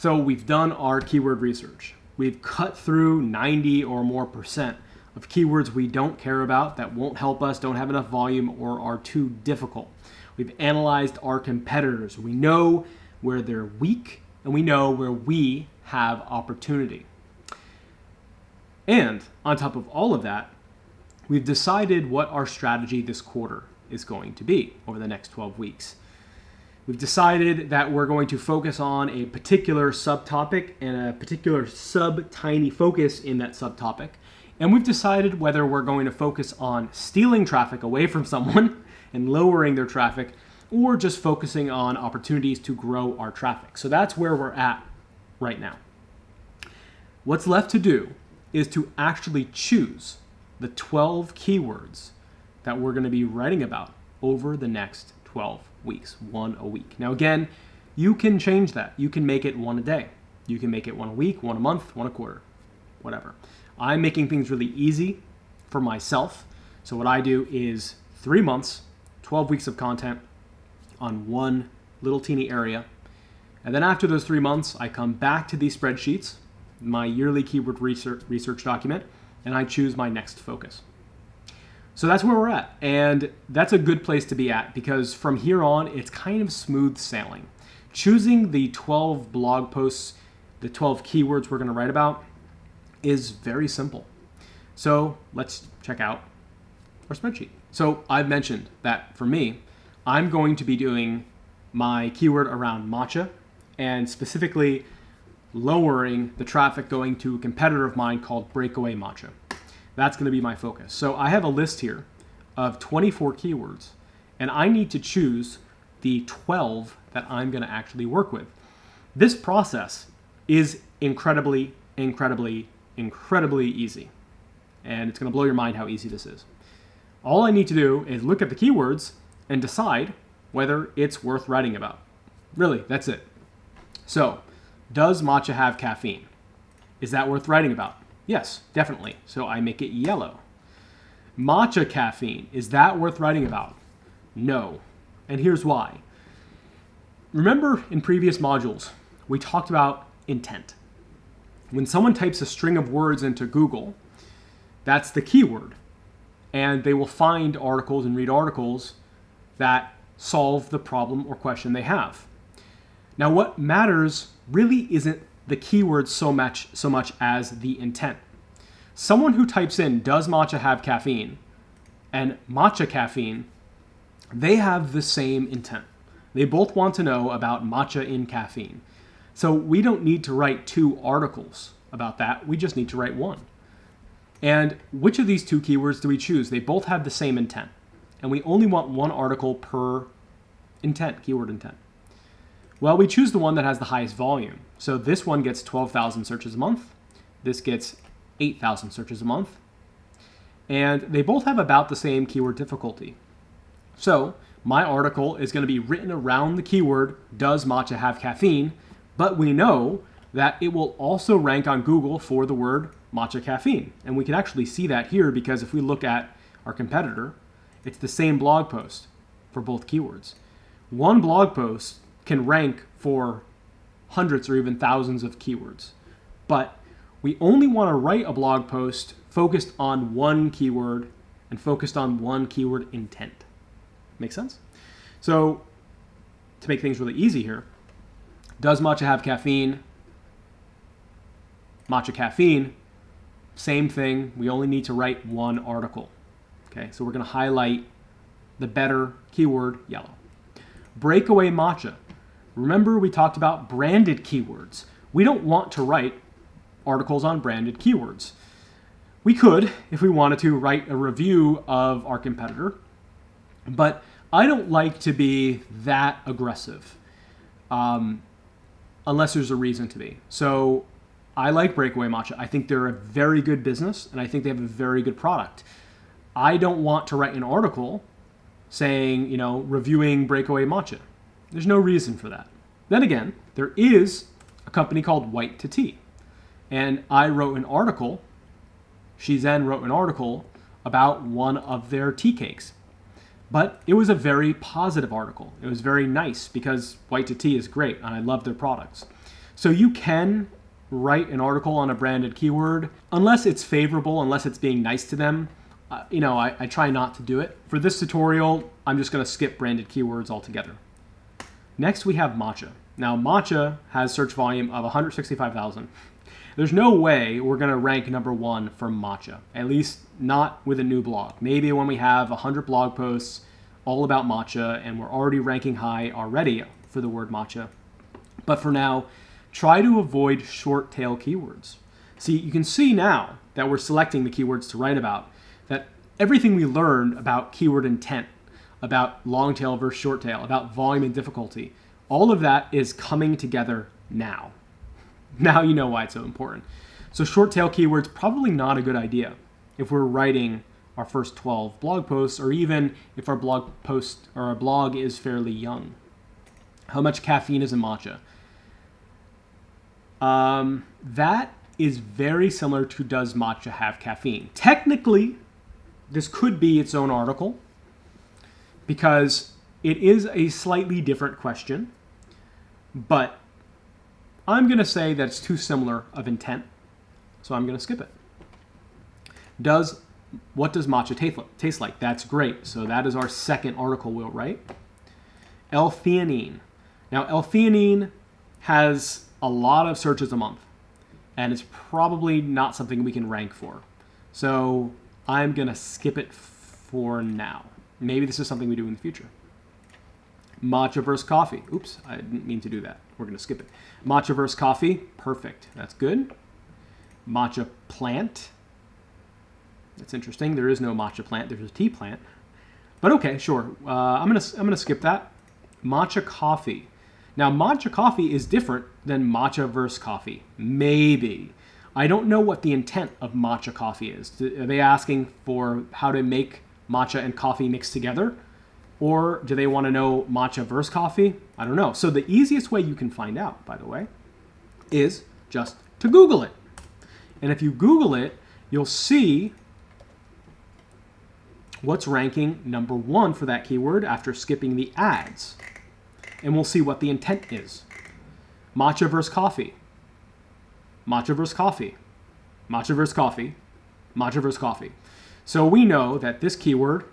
So we've done our keyword research. We've cut through 90 or more % of keywords we don't care about, that won't help us, don't have enough volume, or are too difficult. We've analyzed our competitors. We know where they're weak, and we know where we have opportunity. And on top of all of that, we've decided what our strategy this quarter is going to be over the next 12 weeks. We've decided that we're going to focus on a particular subtopic and a particular sub-tiny focus in that subtopic. And we've decided whether we're going to focus on stealing traffic away from someone and lowering their traffic, or just focusing on opportunities to grow our traffic. So that's where we're at right now. What's left to do is to actually choose the 12 keywords that we're going to be writing about over the next 12 weeks, one a week. Now again, you can change that. You can make it one a day. You can make it one a week, one a month, one a quarter, whatever. I'm making things really easy for myself. So what I do is 3 months, 12 weeks of content on one little teeny area. And then after those 3 months, I come back to these spreadsheets, my yearly keyword research document, and I choose my next focus. So that's where we're at. And that's a good place to be at, because from here on, it's kind of smooth sailing. Choosing the 12 blog posts, the 12 keywords we're going to write about is very simple. So let's check out our spreadsheet. So I've mentioned that for me, I'm going to be doing my keyword around matcha, and specifically lowering the traffic going to a competitor of mine called Breakaway Matcha. That's going to be my focus. So I have a list here of 24 keywords, and I need to choose the 12 that I'm going to actually work with. This process is incredibly easy, and it's going to blow your mind how easy this is. All I need to do is look at the keywords and decide whether it's worth writing about. Really, that's it. So, does matcha have caffeine? Is that worth writing about? Yes, definitely. So I make it yellow. Matcha caffeine, is that worth writing about? No. And here's why. Remember in previous modules, we talked about intent. When someone types a string of words into Google, that's the keyword. And they will find articles and read articles that solve the problem or question they have. Now, what matters really isn't the keyword so much as the intent. Someone who types in, does matcha have caffeine, and matcha caffeine, they have the same intent. They both want to know about matcha in caffeine. So we don't need to write 2 articles about that. We just need to write 1. And which of these 2 keywords do we choose? They both have the same intent. And we only want 1 article per intent, keyword intent. Well, we choose the one that has the highest volume. So this one gets 12,000 searches a month. This gets 8,000 searches a month. And they both have about the same keyword difficulty. So my article is going to be written around the keyword, does matcha have caffeine? But we know that it will also rank on Google for the word matcha caffeine. And we can actually see that here, because if we look at our competitor, it's the same blog post for both keywords. One blog post can rank for hundreds or even thousands of keywords. But we only want to write a blog post focused on one keyword and focused on one keyword intent. Make sense? So to make things really easy here, does matcha have caffeine? Matcha caffeine, same thing. We only need to write 1 article. Okay, so we're going to highlight the better keyword yellow. Breakaway matcha. Remember, we talked about branded keywords. We don't want to write articles on branded keywords. We could, if we wanted to, write a review of our competitor, but I don't like to be that aggressive unless there's a reason to be. So I like Breakaway Matcha. I think they're a very good business, and I think they have a very good product. I don't want to write an article saying, reviewing Breakaway Matcha. There's no reason for that. Then again, there is a company called White to Tea. And I wrote an article, Shizen wrote an article about one of their tea cakes. But it was a very positive article. It was very nice because White to Tea is great and I love their products. So you can write an article on a branded keyword, unless it's favorable, unless it's being nice to them. I try not to do it. For this tutorial, I'm just going to skip branded keywords altogether. Next, we have Matcha. Now, Matcha has search volume of 165,000. There's no way we're going to rank #1 for Matcha, at least not with a new blog. Maybe when we have 100 blog posts all about matcha and we're already ranking high already for the word matcha. But for now, try to avoid short tail keywords. See, you can see now that we're selecting the keywords to write about, that everything we learned about keyword intent, about long tail versus short tail, about volume and difficulty, all of that is coming together now. Now you know why it's so important. So short tail keywords, probably not a good idea if we're writing our first 12 blog posts, or even if our blog post or our blog is fairly young. How much caffeine is in matcha? That is very similar to does matcha have caffeine? Technically, this could be its own article because it is a slightly different question, but I'm going to say that it's too similar of intent, so I'm going to skip it. What does matcha taste like? That's great. So that is our second article we'll write. L-theanine. Now, L-theanine has a lot of searches a month, and it's probably not something we can rank for. So I'm going to skip it for now. Maybe this is something we do in the future. Matcha versus coffee. Oops, I didn't mean to do that. We're going to skip it. Matcha versus coffee. Perfect. That's good. Matcha plant. That's interesting. There is no matcha plant. There's a tea plant. But okay, sure. I'm gonna skip that. Matcha coffee. Now, matcha coffee is different than matcha versus coffee. Maybe. I don't know what the intent of matcha coffee is. Are they asking for how to make matcha and coffee mixed together? Or do they want to know matcha versus coffee? I don't know. So the easiest way you can find out, by the way, is just to Google it. And if you Google it, you'll see what's ranking #1 for that keyword after skipping the ads. And we'll see what the intent is. Matcha versus coffee. Matcha versus coffee. Matcha versus coffee. Matcha versus coffee. So we know that this keyword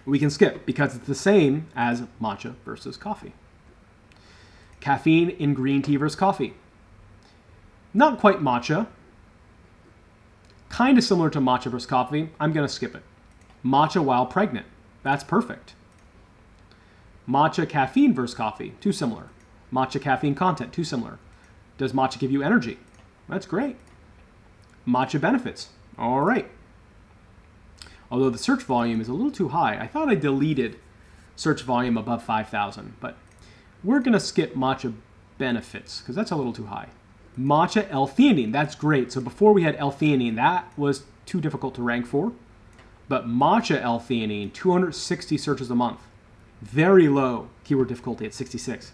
we can skip because it's the same as matcha versus coffee. Caffeine in green tea versus coffee. Not quite matcha. Kind of similar to matcha versus coffee. I'm going to skip it. Matcha while pregnant. That's perfect. Matcha caffeine versus coffee. Too similar. Matcha caffeine content. Too similar. Does matcha give you energy? That's great. Matcha benefits. All right. Although the search volume is a little too high. I thought I deleted search volume above 5,000, but we're going to skip matcha benefits because that's a little too high. Matcha L-theanine. That's great. So before we had L-theanine, that was too difficult to rank for. But matcha L-theanine, 260 searches a month. Very low keyword difficulty at 66.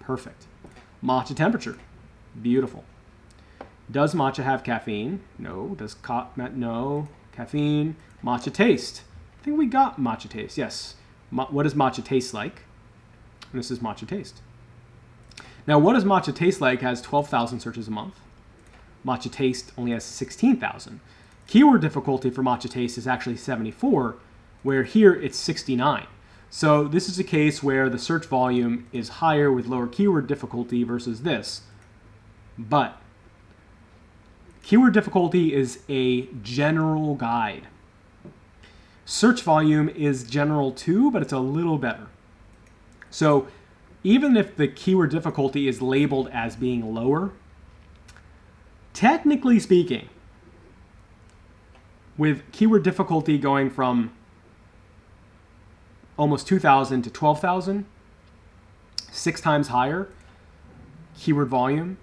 Perfect. Matcha temperature. Beautiful. Does matcha have caffeine? No. No. Caffeine. Matcha taste. I think we got matcha taste. Yes. What does matcha taste like? And this is matcha taste. Now, what does matcha taste like has 12,000 searches a month. Matcha taste only has 16,000. Keyword difficulty for matcha taste is actually 74, where here it's 69. So this is a case where the search volume is higher with lower keyword difficulty versus this. But keyword difficulty is a general guide. Search volume is general too, but it's a little better. So even if the keyword difficulty is labeled as being lower, technically speaking, with keyword difficulty going from almost 2,000 to 12,000, 6 times higher keyword volume,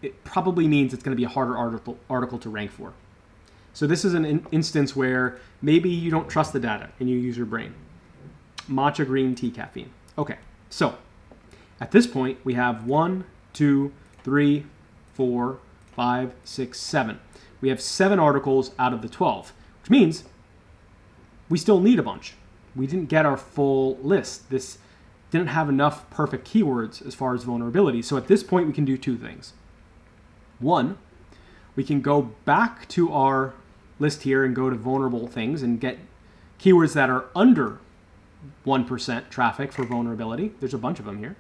it probably means it's going to be a harder article to rank for. So this is an instance where maybe you don't trust the data and you use your brain. Matcha green tea caffeine. Okay, so at this point we have 1, 2, 3, 4, 5, 6, 7. We have 7 articles out of the 12, which means we still need a bunch. We didn't get our full list. This didn't have enough perfect keywords as far as vulnerability. So at this point, we can do two things. One, we can go back to our list here and go to vulnerable things and get keywords that are under 1% traffic for vulnerability. There's a bunch of them here.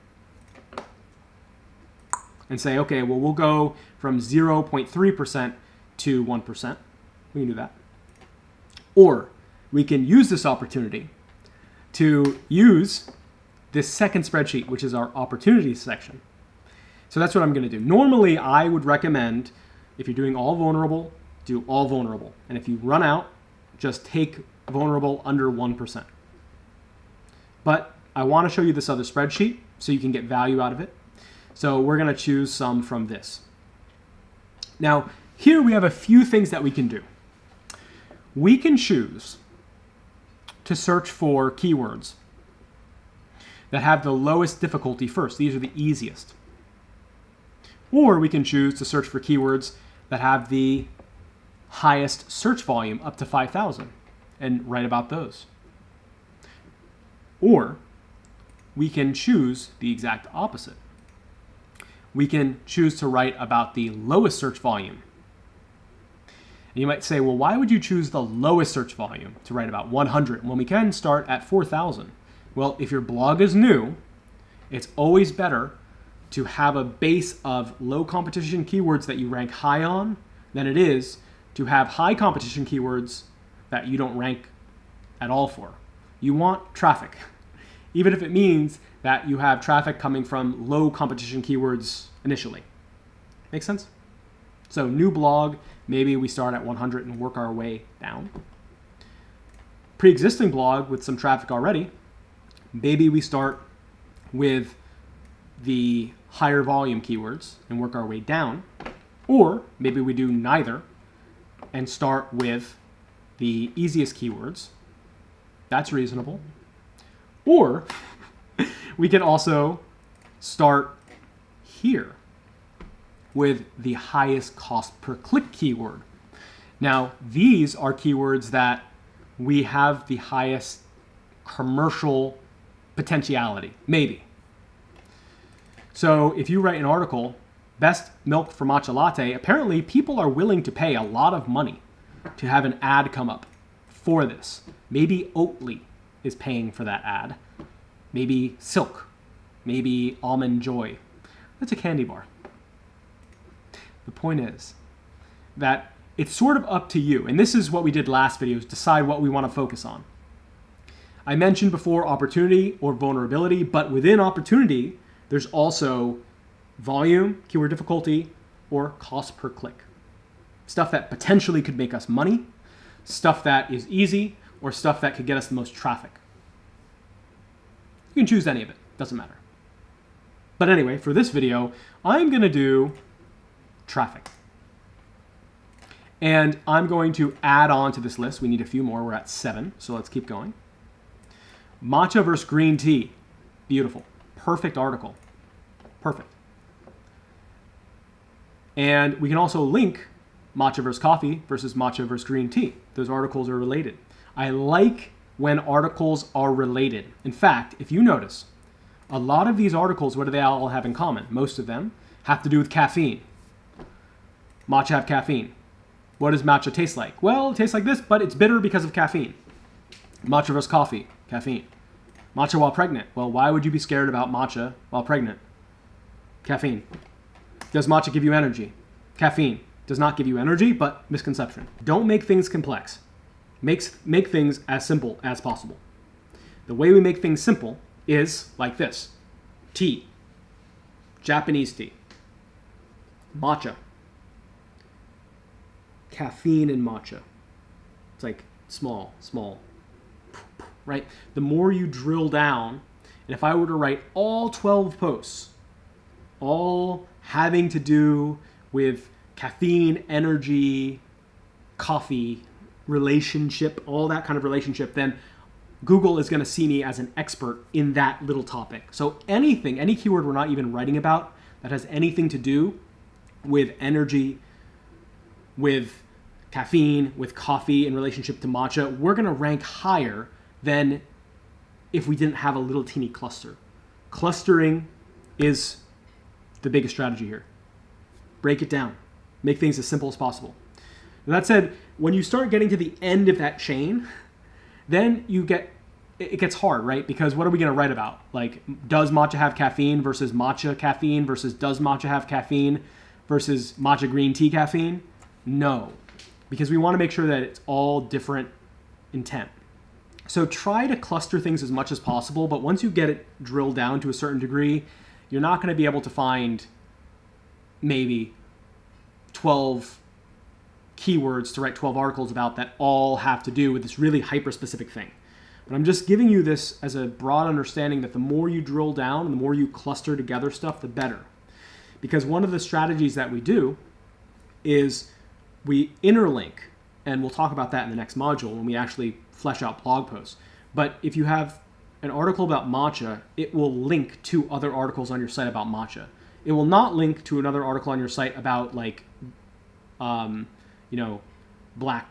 And say, okay, well, we'll go from 0.3% to 1%. We can do that. Or we can use this opportunity to use this second spreadsheet, which is our opportunities section. So that's what I'm going to do. Normally, I would recommend, if you're doing all vulnerable, do all vulnerable. And if you run out, just take vulnerable under 1%. But I want to show you this other spreadsheet so you can get value out of it. So we're going to choose some from this. Now, here we have a few things that we can do. We can choose to search for keywords that have the lowest difficulty first. These are the easiest. Or we can choose to search for keywords that have the highest search volume, up to 5,000, and write about those. Or we can choose the exact opposite. We can choose to write about the lowest search volume. And you might say, well, why would you choose the lowest search volume to write about 100 when we can start at 4,000? Well, if your blog is new, it's always better to have a base of low competition keywords that you rank high on than it is to have high competition keywords that you don't rank at all for. You want traffic, even if it means that you have traffic coming from low competition keywords initially. Make sense? So new blog, maybe we start at 100 and work our way down. Pre-existing blog with some traffic already, maybe we start with the higher volume keywords and work our way down. Or maybe we do neither and start with the easiest keywords. That's reasonable. Or we can also start here with the highest cost per click keyword. Now, these are keywords that we have the highest commercial potentiality, maybe. So if you write an article, best milk for matcha latte, apparently people are willing to pay a lot of money to have an ad come up for this. Maybe Oatly is paying for that ad. Maybe Silk. Maybe Almond Joy. That's a candy bar. The point is that it's sort of up to you. And this is what we did last video, is decide what we want to focus on. I mentioned before opportunity or vulnerability, but within opportunity, there's also volume, keyword difficulty, or cost per click. Stuff that potentially could make us money, stuff that is easy, or stuff that could get us the most traffic. You can choose any of it, doesn't matter. But anyway, for this video, I'm going to do traffic. And I'm going to add on to this list. We need a few more. We're at 7, so let's keep going. Matcha versus green tea. Beautiful. Perfect article. Perfect. And we can also link matcha versus coffee versus matcha versus green tea. Those articles are related. I like when articles are related. In fact, if you notice, a lot of these articles, what do they all have in common? Most of them have to do with caffeine. Matcha have caffeine. What does matcha taste like? Well, it tastes like this, but it's bitter because of caffeine. Matcha versus coffee, caffeine. Matcha while pregnant. Well, why would you be scared about matcha while pregnant? Caffeine. Does matcha give you energy? Caffeine. Does not give you energy, but misconception. Don't make things complex. Make things as simple as possible. The way we make things simple is like this. Tea. Japanese tea. Matcha. Caffeine in matcha. It's like small, right? The more you drill down, and if I were to write all 12 posts, all having to do with caffeine, energy, coffee, relationship, all that kind of relationship, then Google is going to see me as an expert in that little topic. So anything, any keyword we're not even writing about that has anything to do with energy, with caffeine, with coffee in relationship to matcha, we're going to rank higher than if we didn't have a little teeny cluster. Clustering is the biggest strategy here. Break it down. Make things as simple as possible. That said, when you start getting to the end of that chain, then it gets hard, right? Because what are we going to write about? Like, does matcha have caffeine versus matcha caffeine versus does matcha have caffeine versus matcha green tea caffeine? No, because we want to make sure that it's all different intent. So try to cluster things as much as possible, but once you get it drilled down to a certain degree, you're not going to be able to find maybe 12 keywords to write 12 articles about that all have to do with this really hyper-specific thing. But I'm just giving you this as a broad understanding that the more you drill down and the more you cluster together stuff, the better. Because one of the strategies that we do is we interlink, and we'll talk about that in the next module when we actually flesh out blog posts. But if you have an article about matcha, it will link to other articles on your site about matcha. It will not link to another article on your site about black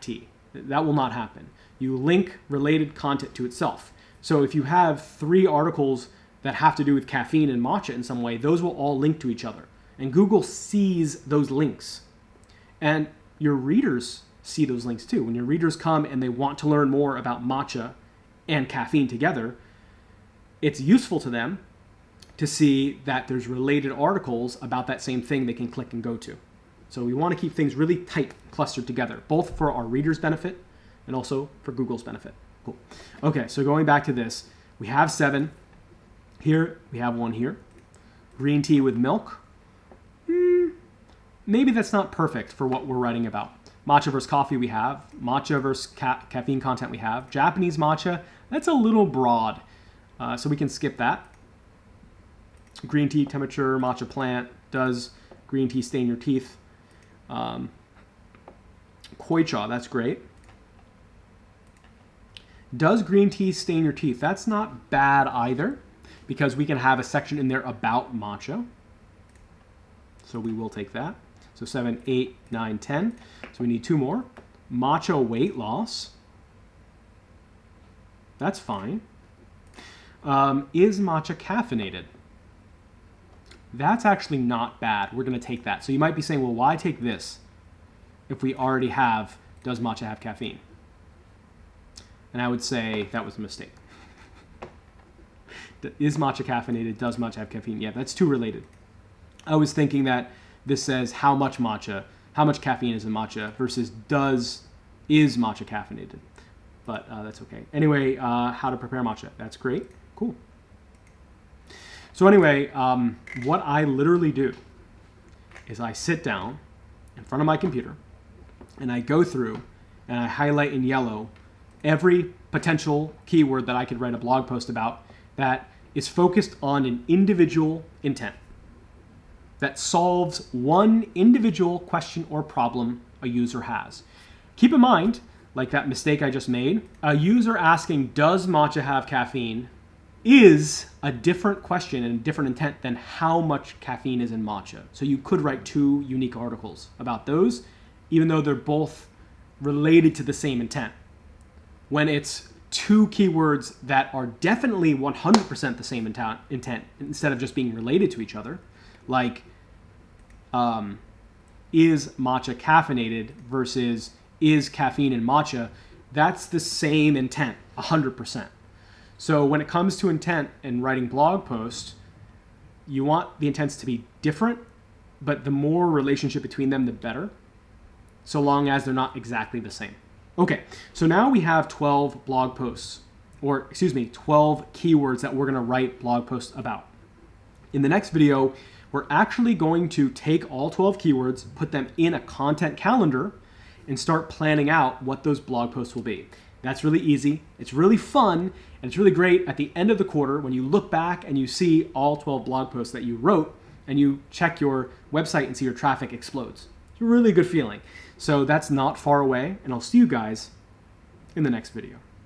tea. That will not happen. You link related content to itself. So if you have 3 articles that have to do with caffeine and matcha in some way, those will all link to each other. And Google sees those links. And your readers see those links too. When your readers come and they want to learn more about matcha and caffeine together, it's useful to them to see that there's related articles about that same thing they can click and go to. So we want to keep things really tight, clustered together, both for our readers' benefit and also for Google's benefit. Cool. Okay, so going back to this, we have 7. Here, we have 1 here. Green tea with milk. Maybe that's not perfect for what we're writing about. Matcha versus coffee we have. Matcha versus caffeine content we have. Japanese matcha, that's a little broad. So we can skip that. Green tea temperature, matcha plant. Does green tea stain your teeth? Koicha, that's great. Does green tea stain your teeth? That's not bad either, because we can have a section in there about matcha. So we will take that. So 7, 8, 9, 10. So we need 2 more. Matcha weight loss. That's fine. Is matcha caffeinated? That's actually not bad. We're going to take that. So you might be saying, well, why take this if we already have, does matcha have caffeine? And I would say that was a mistake. Is matcha caffeinated? Does matcha have caffeine? Yeah, that's 2 related. I was thinking that this says how much caffeine is in matcha versus is matcha caffeinated. But that's okay. Anyway, how to prepare matcha. That's great. Cool. So anyway, what I literally do is I sit down in front of my computer and I go through and I highlight in yellow every potential keyword that I could write a blog post about that is focused on an individual intent, that solves one individual question or problem a user has. Keep in mind, like that mistake I just made, a user asking, does matcha have caffeine, is a different question and a different intent than how much caffeine is in matcha. So you could write 2 unique articles about those, even though they're both related to the same intent. When it's 2 keywords that are definitely 100% the same intent instead of just being related to each other, like is matcha caffeinated versus is caffeine in matcha, that's the same intent, 100%. So when it comes to intent and writing blog posts, you want the intents to be different, but the more relationship between them, the better, so long as they're not exactly the same. Okay, so now we have 12 blog posts, 12 keywords that we're going to write blog posts about. In the next video, we're actually going to take all 12 keywords, put them in a content calendar, and start planning out what those blog posts will be. That's really easy. It's really fun, and it's really great at the end of the quarter when you look back and you see all 12 blog posts that you wrote and you check your website and see your traffic explodes. It's a really good feeling. So that's not far away, and I'll see you guys in the next video.